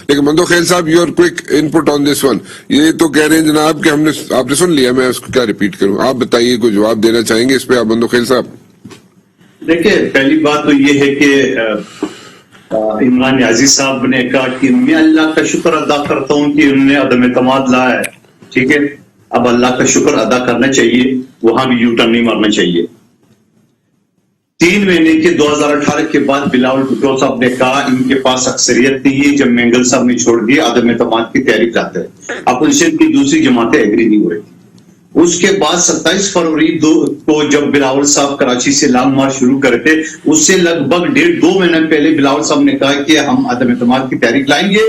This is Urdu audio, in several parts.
لیکن مندوخیل صاحب your quick input on this one. یہ تو کہہ رہے ہیں جناب کہ آپ نے سن لیا, میں اس کو کیا ریپیٹ کروں, آپ بتائیے کوئی جواب دینا چاہیں گے اس پہ آپ مندوخیل صاحب؟ دیکھیں پہلی بات تو یہ ہے کہ عمران نیازی صاحب نے کہا کہ میں اللہ کا شکر ادا کرتا ہوں کہ انہوں نے عدم اعتماد لایا ہے. ٹھیک ہے, اب اللہ کا شکر ادا کرنا چاہیے, وہاں بھی یو ٹرن نہیں مارنا چاہیے. 3 مہینے کے 2018 کے بعد بلاول بھٹو صاحب نے کہا ان کے پاس اکثریت نہیں ہے, جب مینگل صاحب نے چھوڑ دیا عدم اعتماد کی تحریک لاتے ہیں. اپوزیشن کی دوسری جماعتیں ایگری نہیں ہو رہی. اس کے بعد 27 فروری کو جب بلاول صاحب کراچی سے لانگ مارچ شروع کرے تھے, اس سے لگ بھگ 1.5-2 مہینے پہلے بلاول صاحب نے کہا کہ ہم عدم اعتماد کی تحریک لائیں گے,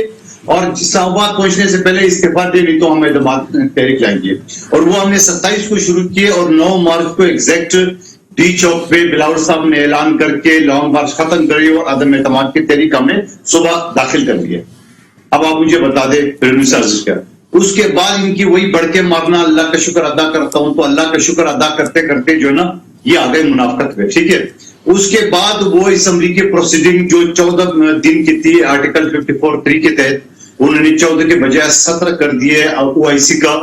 اور صحابات پہنچنے سے پہلے استعفا دے, نہیں تو ہم اعتماد تحریک لائیں گے. اور وہ ہم نے 27 کو شروع کیے, اور 9 مارچ کو ایگزیکٹ ڈی چوک پہ بلاول صاحب نے اعلان کر کے لانگ مارچ ختم کری, اور عدم اعتماد کی تحریک ہم نے صبح داخل کر دیا. اب آپ مجھے بتا دیں اس کے بعد ان کی وہی بڑھ کے مارنا, اللہ کا شکر ادا کرتا ہوں, تو اللہ کا شکر ادا کرتے کرتے جو نا یہ آ گئے منافقت پہ. ٹھیک ہے, اس کے بعد وہ اسمبلی کی پروسیڈنگ جو 14 دن کی تھی آرٹیکل 54(3) کے تحت, انہوں نے 14 کے بجائے 17 کر دیے OIC کا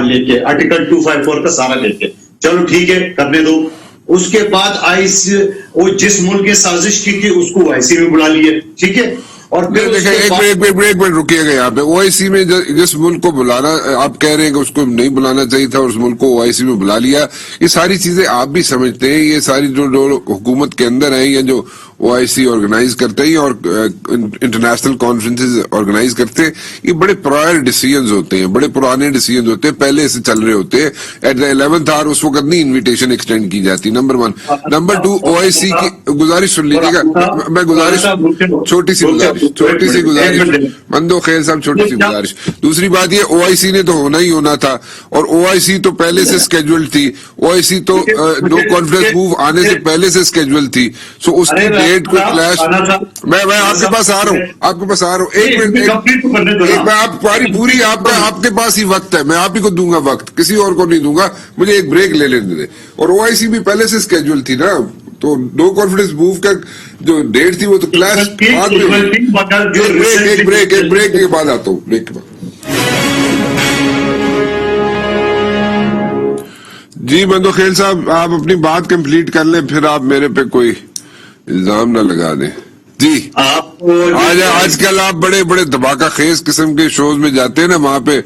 لے کے, آرٹیکل 254 کا سارا لے کے. چلو ٹھیک ہے, کرنے دو. اس کے بعد وہ جس ملک نے سازش کی تھی اس کو OIC میں بلا لیے. ٹھیک ہے, اور پھر ایک منٹ رکیے گا یہاں پہ. OIC میں جس ملک کو بلانا, آپ کہہ رہے ہیں کہ اس کو نہیں بلانا چاہیے تھا اور اس ملک کو OIC میں بلا لیا, یہ ساری چیزیں آپ بھی سمجھتے ہیں, یہ ساری جو حکومت کے اندر ہیں یا جو OIC آرگنائز کرتے ہیں اور انٹرنیشنل کانفرنسز آرگنائز کرتے ہیں, یہ بڑے پرائر ڈیسیجنز ہوتے ہیں, بڑے پرانے ڈیسیجنز ہوتے ہیں, پہلے سے چل رہے ہوتے ہیں. ایٹ دا 11th آور اس وقت نہیں انویٹیشن ایکسٹینڈ کی جاتی, نمبر 1. نمبر 2, OIC کی گزارش سن لیجیے گا, میں گزارش چھوٹی سی گزارش مندوخیل صاحب, چھوٹی سی گزارش. دوسری بات یہ OIC نے تو ہونا ہی ہونا تھا, اور OIC تو پہلے سے اسکیجول تھی, OIC تو نو کانفرنس موو آنے سے پہلے سے اسکیجول تھی. سو اس کی ڈیٹ کو کلیش, میں آپ کے پاس آ رہا ہوں, ایک منٹ, آپ پوری آپ کے پاس ہی وقت ہے, میں آپ ہی کو دوں گا وقت, کسی اور کو نہیں دوں گا, مجھے ایک بریک لے لینے دیں. اور OIC بھی پہلے سے اسکیجول تھی نا, تو نو کانفیڈنس موو کا جو ڈیٹ تھی وہ تو کلیش. ایک بریک کے بعد آتا ہوں, بریک کے بعد. جی مندوخیل صاحب, آپ اپنی بات کمپلیٹ کر لیں, پھر آپ میرے پہ کوئی الزام نہ لگا دیں. جی آج کل آپ بڑے بڑے دھماکہ خیز قسم کے شوز میں جاتے ہیں نا, وہاں پہ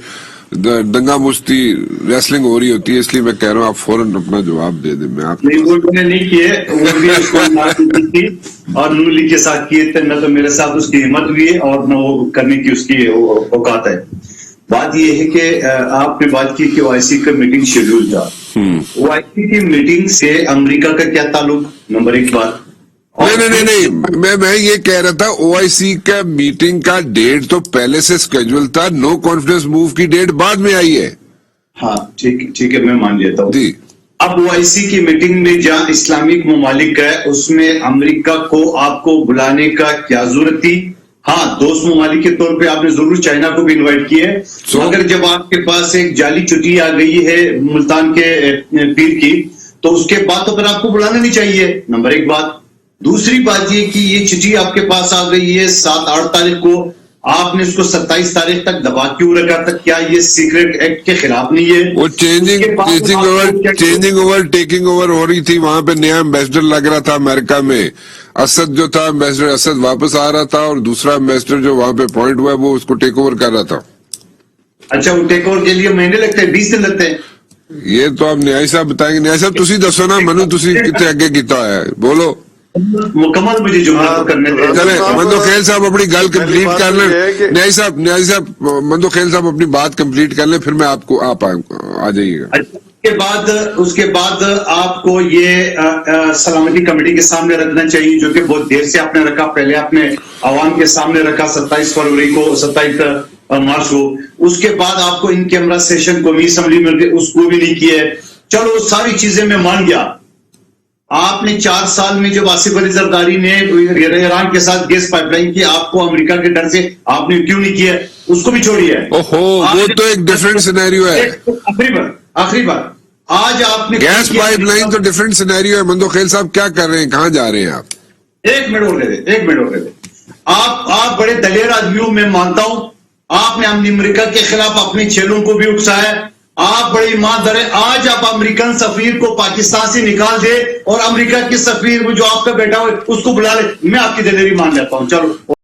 دنگا مشتی ریسلنگ ہو رہی ہوتی ہے, اس لیے میں کہہ رہا ہوں آپ فوراً اپنا جواب دے دیں. میں آپ نہیں کیے, اور نور لیگ کے ساتھ کیے تھے, نہ تو میرے ساتھ اس کی ہمت ہوئی ہے اور نہ وہ کرنے کی اس کی اوقات ہے. بات یہ ہے کہ آپ نے بات کی کہ OIC کا میٹنگ شیڈول تھا. OIC کی میٹنگ سے امریکہ کا کیا تعلق, نمبر 1 بات. نہیں, میں یہ کہہ رہا تھا OIC کا میٹنگ کا ڈیٹ تو پہلے سے اسکیجول تھا, نو کانفیڈنس موو کی ڈیٹ بعد میں آئی ہے. ہاں ٹھیک ہے, میں مان لیتا ہوں. جی, اب OIC کی میٹنگ میں جہاں اسلامک ممالک ہے, اس میں امریکہ کو آپ کو بلانے کا کیا ضرورت تھی؟ ہاں, دوست ممالک کے طور پہ آپ نے ضرور چائنا کو بھی انوائٹ کیا ہے, مگر جب آپ کے پاس ایک جعلی چھٹی آ گئی ہے ملتان کے پیر کی, تو اس کے بعد تو پھر آپ کو بلانا نہیں چاہیے, نمبر 1 بات. دوسری بات یہ کہ یہ چٹھی آپ کے پاس آ گئی ہے 7-8 تاریخ کو, آپ نے اس کو 27 تاریخ تک دبا کیوں رکھا تھا؟ کیا یہ سیکرٹ ایکٹ کے خلاف نہیں ہے؟ وہ چینجنگ اوور ٹیکنگ اوور ہو رہی تھی, وہاں پہ نیا ایمبیسڈر لگ رہا تھا امریکہ میں. اسد جو تھا ایمبیسڈر, اسد واپس آ رہا تھا, اور دوسرا ایمبیسڈر جو وہاں پہ اپوائنٹ ہوا ہے وہ اس کو ٹیک اوور کر رہا تھا. اچھا, وہ ٹیک اوور کے لیے مہینے لگتے ہیں, 20 دن لگتے ہیں. یہ تو آپ نیائی صاحب بتائیں گے. نیائی صاحب تسی دسو نا, منو تسی کتنے آگے کیتا ہے, بولو. مکمل مجھے جملہ کرنے دیں. چلیں مندوخیل صاحب اپنی گل کمپلیٹ کر لیں. نیائی صاحب مندوخیل صاحب اپنی بات کمپلیٹ کر لیں, پھر میں آپ کو آپ آ جائیے گا. اس کے بعد آپ کو یہ سلامتی کمیٹی کے سامنے رکھنا چاہیے, جو کہ بہت دیر سے آپ نے رکھا. پہلے آپ نے عوام کے سامنے رکھا 27 فروری کو, 27 مارچ کو. اس کے بعد آپ کو ان کیمرہ سیشن قومی اسمبلی میں اس کو بھی نہیں کیا ہے. چلو ساری چیزیں میں مان گیا. آپ نے 4 سال میں جب آصف علی زرداری نے ایران کے ساتھ گیس پائپ لائن کی, آپ کو امریکہ کے ڈر سے آپ نے کیوں نہیں کیا؟ اس کو بھی چھوڑی ہے. وہ تو ایک ڈیفرنٹ سینیریو ہے. آخری بات, آج آپ نے گیس پائپ لائن تو ڈیفرنٹ سینیریو ہے. مندوخیل صاحب کیا کر رہے ہیں, کہاں جا رہے ہیں آپ؟ ایک منٹ اور لے دیں. آپ بڑے دلیر آدمی ہو، میں مانتا ہوں. آپ نے امریکہ کے خلاف اپنی چھیلوں کو بھی اکسایا. آپ بڑے ایماندار ہیں. آج آپ امریکن سفیر کو پاکستان سے نکال دے اور امریکہ کے سفیر جو آپ کا بیٹا ہو اس کو بلا لے، میں آپ کی دلیری مان لیتا ہوں. چلو.